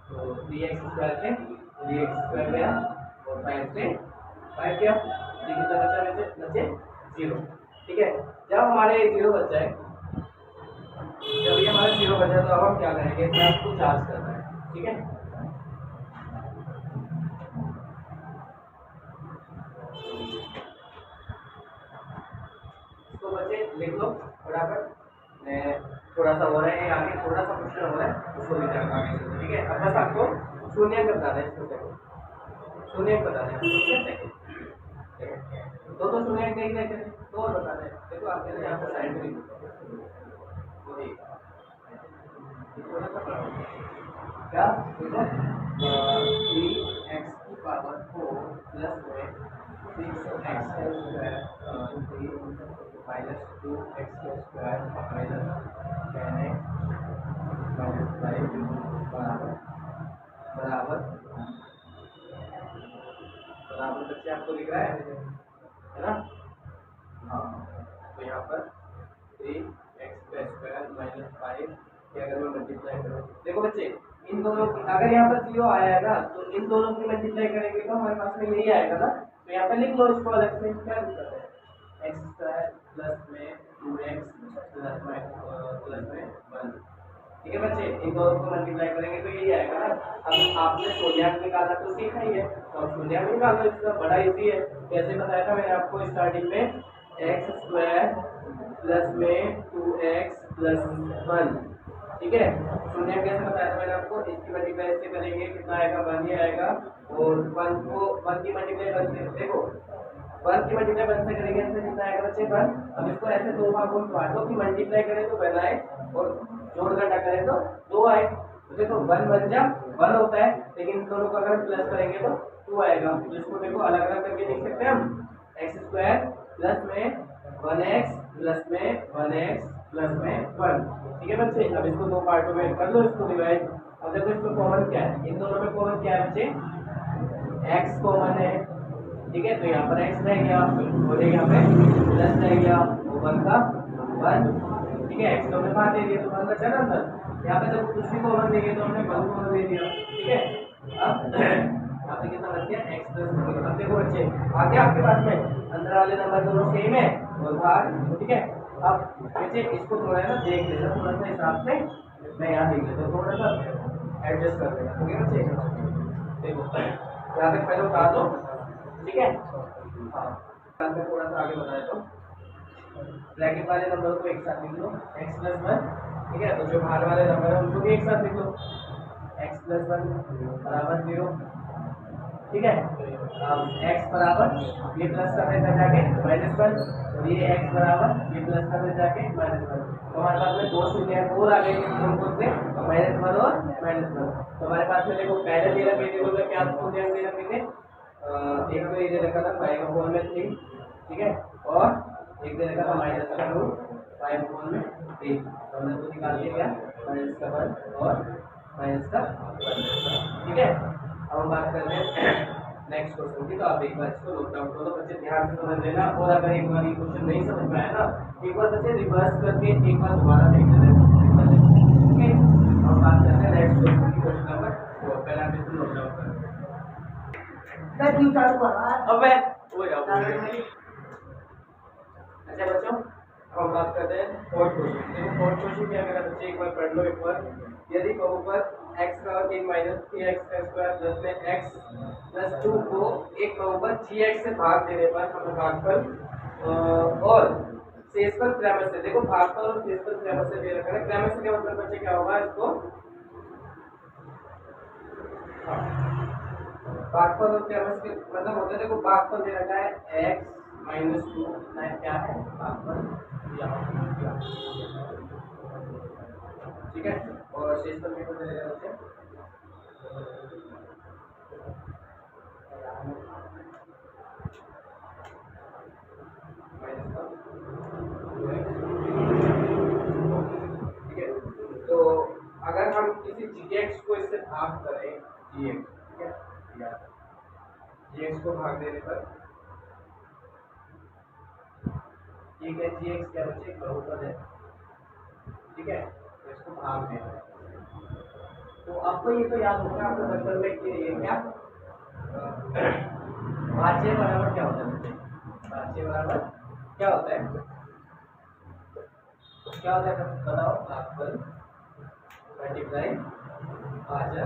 तो 3x² से 3x² गया और 5 से 5 गया, ये कितना बचा बच्चे 0, ठीक है। जब हमारे 0 बच जाए, जब ये हमारा 0 बचा तो अब हम क्या करेंगे, इसमें आपको चार्ज करना है, ठीक है। तो बच्चे लिख लो फटाफट, मैं थोड़ा सा हो रहा है आगे, थोड़ा सा क्वेश्चन हो रहा है उसको भी करना है, ठीक है। अब बस आपको शून्य बताना है, इसको देखो शून्य बताना है, ठीक है, दो तो शून्य कहीं नहीं थे, तो और बताना है, देखो आपके यहाँ पर साइड में क्या देखो 3x पावर 4 प्लस में 6x square minus 2x square minus 10x minus 5 बराबर बराबर बराबर बच्चे आपको दिख रहा है ना? हाँ, तो यहाँ पर 3x स्क्वायर माइनस 5 के अगर मैं मल्टीप्लाई करूँ, देखो बच्चे इन दोनों की अगर यहाँ पर 0 आया है ना, तो इन दोनों की मल्टीप्लाई करेंगे तो हमारे पास में यही आएगा ना, तो यहाँ पर लिख लो इसको अलग से, क्या दिक्कत है? x स्क्वायर प्लस में 2x प्लस में 1, ठीक है बच्चे, इन दोनों को मल्टीप्लाई करेंगे तो यही आएगा ना। अब आपने शून्यांक निकाला तो सीखा ही है, तो अब शून्यांक निकालना इसका बड़ा इजी है। कैसे बताया था मैंने आपको स्टार्टिंग में, एक्स स्क्वायर प्लस में 2x प्लस 1, ठीक है। शून्य कैसे बताया था मैंने आपको, इसकी मल्टीप्लाई इससे करेंगे कितना आएगा, 1 ही आएगा, और 1 को 1 की मल्टीप्लाई 1 से, देखो 1 की मल्टीप्लाई 1 से करेंगे इससे कितना आएगा बच्चे 1। अब इसको ऐसे दो भागों में बांटो कि मल्टीप्लाई करें तो 1 आए और जोड़ घटा करें तो 2 आए। तो देखो 1 बन जा 1 होता है, लेकिन इन दोनों को अगर प्लस करेंगे तो 2 आएगा। तो इसको देखो अलग अलग करके लिख सकते हैं हम, एक्स स्क्वायर प्लस में 1x प्लस में 1x प्लस में 1, ठीक है बच्चे। अब इसको दो पार्टों में कर लो, इसको डिवाइड। अब देखो इसमें कॉमन क्या है, इन दोनों में कॉमन क्या है बच्चे, x कॉमन है, ठीक है, तो यहाँ पर x रह गया और यहाँ पे प्लस रह गया, 1 का 1, ठीक है, x तो हमने बाहर दे दिया तो 1 बचा ना अंदर। यहाँ पे जब कुछ भी कॉमन देंगे तो हमने 1 कॉमन दे दिया, ठीक है। अब यहाँ पे कितना बच गया, x प्लस 1। अब देखो बच्चे आ गया आपके पास में, अंदर वाले नंबर दोनों सेम है और बाहर, ठीक है। अब बच्चे इसको थोड़ा है ना देख लेना, थोड़ा सा हिसाब से मैं यहाँ देख लेता हूँ, थोड़ा सा एडजस्ट कर देना, ठीक है बच्चे। देखो यहाँ तक पहले उतार दो, ठीक है। हाँ, मैं थोड़ा सा आगे बता देता हूँ। ब्रैकेट वाले नंबर को एक साथ लिख लो, x प्लस 1, ठीक है, तो जो बाहर वाले नंबर है उनको भी एक साथ लिख लो, x प्लस 1 बराबर 0, ठीक है। अब x बराबर ये प्लस करने तक जाके -1 और ये x बराबर ये प्लस करने जाके -1, तो हमारे पास में दो शून्य और आ गए, कौन से, -1 और -1। तो हमारे पास में देखो पहले दे रखा वेरिएबल में क्या शून्य दे रखे थे, एक तो ये दे रखा था 5/3, ठीक है, और एक दे रखा था -2 5/3, तो हमने तो निकाल लिया क्या, -1 और -1, ठीक है। अब हम बात करते हैं नेक्स्ट क्वेश्चन की, तो आप एक बार इसको नोट डाउन करो बच्चे, ध्यान से समझ लेना, और अगर एक बार ये क्वेश्चन नहीं समझ में आया ना, एक बार बच्चे रिवर्स करके एक बार दोबारा देख लेना, ठीक है। अब बात करते हैं नेक्स्ट क्वेश्चन की, क्वेश्चन नंबर 4, पहले आप इसको नोट डाउन करो। अबे हो जाओ। अच्छा बच्चों, अब हम बात करते हैं फोर्थ क्वेश्चन। देखो फोर्थ क्वेश्चन क्या कह रहा है बच्चे, एक बार पढ़ लो एक बार। यदि बहुपद x का 3 माइनस 3x स्क्वायर प्लस में x प्लस 2 को एक बहुपद gx से भाग देने पर हमें भागफल और शेषफल क्रमश से, देखो भागफल और शेषफल क्रमश से दे रखा है। क्रमश का मतलब बच्चे क्या होगा, इसको भागफल और क्रमश के मतलब होता है, देखो भागफल दे रखा है x - 2, क्या है भागफल, ठीक है, और शेषफल में दे रखा है ठीक है। तो अगर हम किसी gx को इससे भाग करें, gx, ठीक है, gx को भाग देने पर, ठीक है, gx क्या बच्चे बहुपद है, ठीक है, तो इसको भाग देना है। तो आपको ये तो याद होगा आपको बचपन में कि ये क्या भाज्य बराबर क्या होता है, भाज्य बराबर क्या होता है, क्या होता है बताओ, भागफल मल्टीप्लाई भाज्य,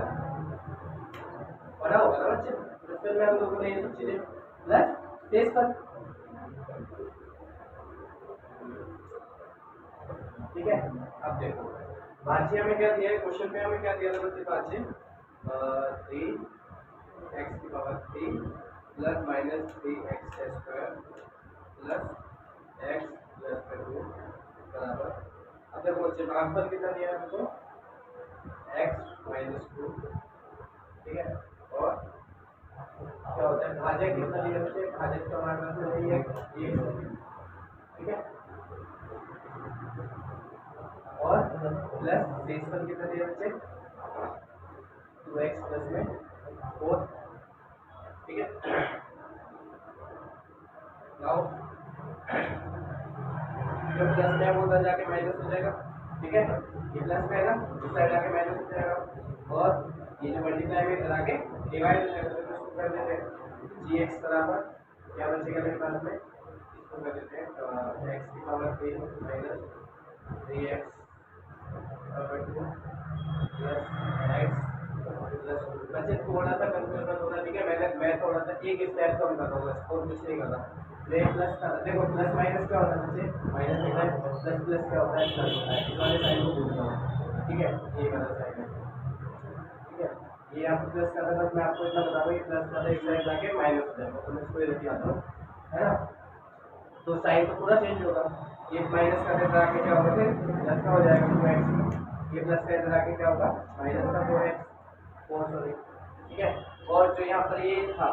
पढ़ा होगा ना बच्चे बचपन में हम लोगों ने ये सब चीजें, प्लस शेषफल, ठीक है। अब देखो भाज्य हमें क्या दिया है, क्वेश्चन में हमें क्या दिया था बच्चे, भाज्य 3x की power 3 plus minus 3x square plus x plus 2 बराबर, अब देखो बच्चे भागफल कितना दिया है हमको, x - 2, ठीक है, और क्या होता है भाजक कितना दिया बच्चे, भाजक तो हमारे पास है ये ठीक है, और प्लस बेस पर कितना दिया बच्चे 2x प्लस में 4 ठीक है। नाउ जो प्लस में वो उधर जाके माइनस हो जाएगा ठीक है, ये प्लस में है ना इस साइड जाके माइनस हो जाएगा और ये जो मल्टीप्लाई में करा के डिवाइड हो जाएगा, तो इसको कर देते हैं gx बराबर क्या बचेगा मेरे पास में, इसको कर देते हैं x की power 3 minus 3x power 2 plus x plus बच्चे थोड़ा सा कंफ्यूजन होना ठीक है, मैं थोड़ा सा एक स्टेप कम कर रहा हूँ बस और कुछ नहीं कर रहा। प्लस का देखो प्लस माइनस क्या होता है बच्चे, माइनस होता है, प्लस प्लस क्या होता है प्लस होता है, इस वाले साइन को भूल जाओ ठीक है, ये वाला साइन है ठीक है, ये आपको प्लस का था, मैं आपको इतना बता दूं ये प्लस का था, एक साइड जाके माइनस हो जाएगा, तो मैं इसको ये लिख आता हूँ है ना, तो साइन तो पूरा चेंज होगा, ये माइनस का इधर आके क्या होगा फिर प्लस का हो जाएगा 2x, ये प्लस का इधर आके क्या होगा माइनस का 4x सॉरी ठीक है, और जो यहाँ पर ये था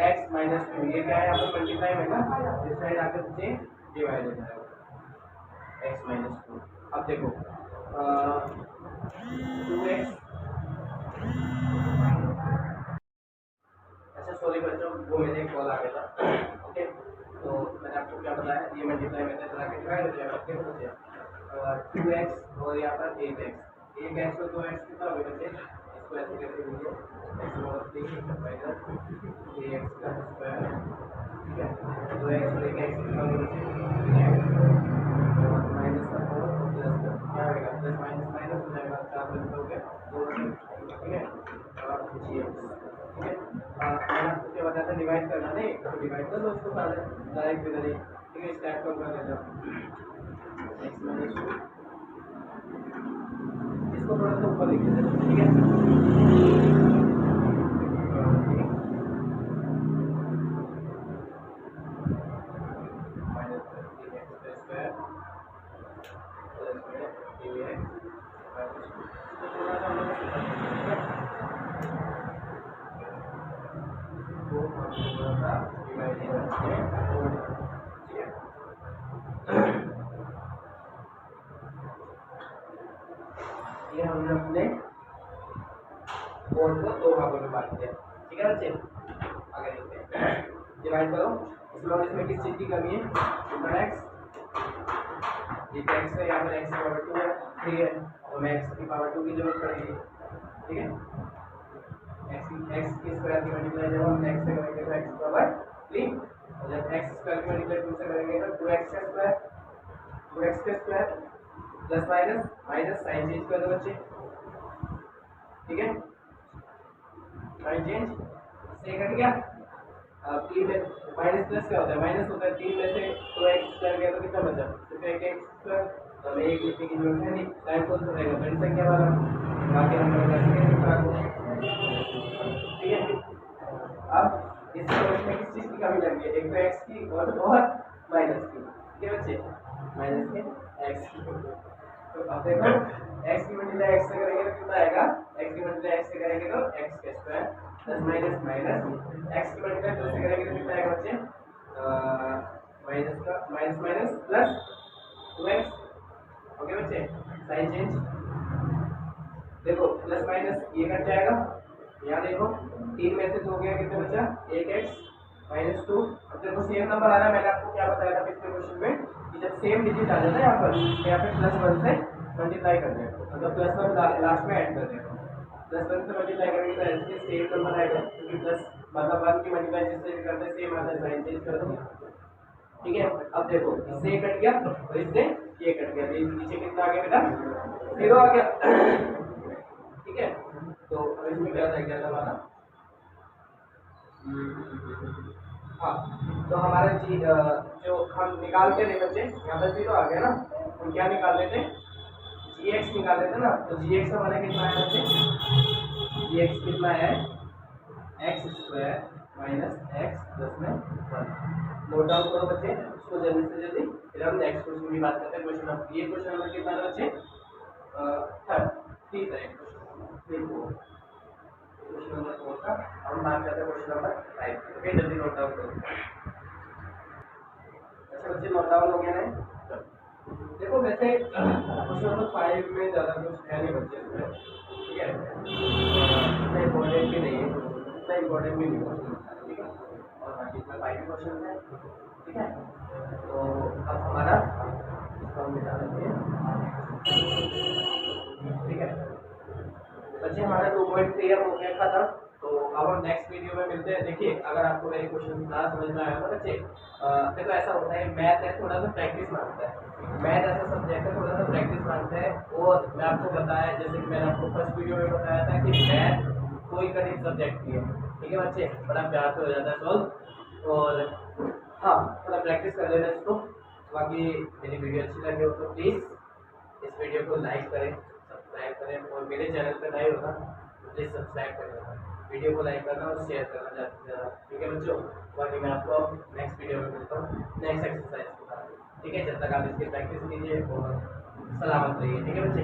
x माइनस 2 ये क्या है यहाँ पर मल्टीप्लाई में ना, इस साइड आकर मुझे डिवाइड हो जाएगा x माइनस 2। अब देखो 2x अच्छा सॉरी बच्चों वो मेरे एक कॉल आ गया था ओके, तो मैंने आपको क्या बताया ये मल्टीप्लाई में इधर आके डिवाइड हो जाएगा ठीक है, 2x और यहाँ पर 8x और 2x कितना हो गया बच्चे, इसको ऐसे करके लीजिए x और 3 माइनस 3x का स्क्वायर ठीक है, 2x और 1x कितना हो गया और माइनस का 4 और प्लस का क्या होगा प्लस माइनस माइनस हो जाएगा 4 प्लस हो गया 2 ठीक है, और gx ठीक है, मैंने आपको क्या बताया था डिवाइड करना नहीं, तो डिवाइड कर लो उसको सारे डायरेक्ट इधर ही ठीक है, स्टेप कर लेना x माइनस 2 इसको थोड़ा सा ऊपर लिख देते हैं ठीक है, माइनस 3x स्क्वायर प्लस में 3x इसको थोड़ा सा हम लोग थोड़ा सा डिवाइड करते हैं ठीक है, ये हमने अपने कोड को 2 भागों में बांट दिया ठीक है बच्चे, आगे देखते हैं डिवाइड करो इसमें और इसमें किस चीज की कमी है, x ये x है यहाँ पर x की पावर 2 है 3 है और मैं x की पावर 2 की जरूरत पड़ेगी ठीक है, x की स्क्वायर की मल्टीप्लाई जब हम x से करेंगे तो x की पावर 3 और जब x स्क्वायर की मल्टीप्लाई 2 से करेंगे तो 2x का square plus minus minus sign change कर दो बच्चे ठीक है, साइन चेंज इससे कट गया, अब 3 में माइनस प्लस क्या होता है माइनस होता है, 3 में से 2x स्क्वायर गया तो कितना बचा सिर्फ एक x स्क्वायर, तो हमें एक लिखने की जरूरत है नहीं, साइन कौन सा रहेगा बड़ी संख्या वाला, बाकी हम लोग कैसे ठीक है। अब इस में किस चीज की कमी लगी है, एक तो x की और माइनस की ठीक है बच्चे, माइनस के x की, तो अब देखो x की मल्टीप्लाई x से करेंगे तो कितना आएगा, x की मल्टीप्लाई x से करेंगे तो x का square plus minus minus x की मल्टीप्लाई 2 से करेंगे तो कितना आएगा बच्चे माइनस का minus minus plus 2x okay बच्चे, साइन चेंज देखो प्लस माइनस ये कट जाएगा, यहाँ देखो 3 में से 2 गया कितना बचा 1x माइनस 2, अब देखो सेम नंबर आ रहा है, मैंने आपको क्या बताया था पिछले क्वेश्चन में कि जब सेम डिजिट आ जाता है यहाँ पर यहाँ पे प्लस 1 से मल्टीप्लाई कर दें, मतलब प्लस 1 लास्ट में ऐड कर दें, प्लस 1 से मल्टीप्लाई करेंगे तो ऐसे सेम नंबर आएगा क्योंकि प्लस मतलब 1 की मल्टीप्लाई जिससे भी करते हैं सेम आता है, साइन चेंज कर दो ठीक है। अब देखो इससे कट गया और इससे ये कट गया, नीचे कितना आ गया बेटा 0 आ गया ठीक है, तो अब इसमें क्या रह गया हमारा हाँ, तो हमारा जी जो हम निकालते थे बच्चे यहाँ पर 0 आ गया ना, हम क्या निकाल लेते gx निकाल लेते ना, तो gx हमारा कितना है बच्चे, gx कितना है x square minus x plus में 1, नोट डाउन करो बच्चे इसको जल्दी से जल्दी, फिर हम नेक्स्ट क्वेश्चन की बात करते हैं। क्वेश्चन नंबर ये क्वेश्चन नंबर कितना है बच्चे 3 है क्वेश्चन 3 क्वेश्चन नंबर 4 का। अब हम बात करते हैं क्वेश्चन नंबर 5। ओके, जल्दी नोट डाउन करो। अच्छा बच्चे, नोट डाउन हो गया ना? देखो वैसे क्वेश्चन नंबर 5 में ज़्यादा कुछ है नहीं बच्चे इसमें, ठीक है? इतना इम्पोर्टेंट भी नहीं है, इतना इम्पोर्टेंट भी नहीं क्वेश्चन, ठीक है? और बाकी इसमें 5 क्वेश्चन है, ठीक है? तो अब हमारा इसको हम मिटा देते हैं, ठीक है? बच्चे हमारा 2 पॉइंट क्लियर हो गया खत्म। तो अब हम नेक्स्ट वीडियो में मिलते हैं। देखिए अगर आपको मेरे क्वेश्चन ना समझ में आया ना बच्चे, देखो ऐसा होता है, मैथ है थोड़ा सा प्रैक्टिस मांगता है, मैथ ऐसा सब्जेक्ट है थोड़ा सा प्रैक्टिस मांगता है। और मैं आपको बताया, जैसे कि मैंने आपको फर्स्ट वीडियो में बताया था कि मैथ कोई कठिन सब्जेक्ट नहीं है, ठीक है बच्चे, बड़ा प्यार से हो जाता है सॉल्व। और हाँ, थोड़ा प्रैक्टिस कर लेना इसको। बाकी मेरी वीडियो अच्छी लगी हो तो प्लीज़ इस वीडियो को लाइक करें, सब्सक्राइब करें, और मेरे चैनल पर नए हो ना तो प्लीज़ सब्सक्राइब करें, वीडियो को लाइक करना और शेयर करना ज़्यादा से ज़्यादा, ठीक है बच्चों? बाकी मैं आपको नेक्स्ट वीडियो में मिलता हूँ नेक्स्ट एक्सरसाइज के साथ, ठीक है? जब तक आप इसकी प्रैक्टिस कीजिए और सलामत रहिए, ठीक है बच्चे?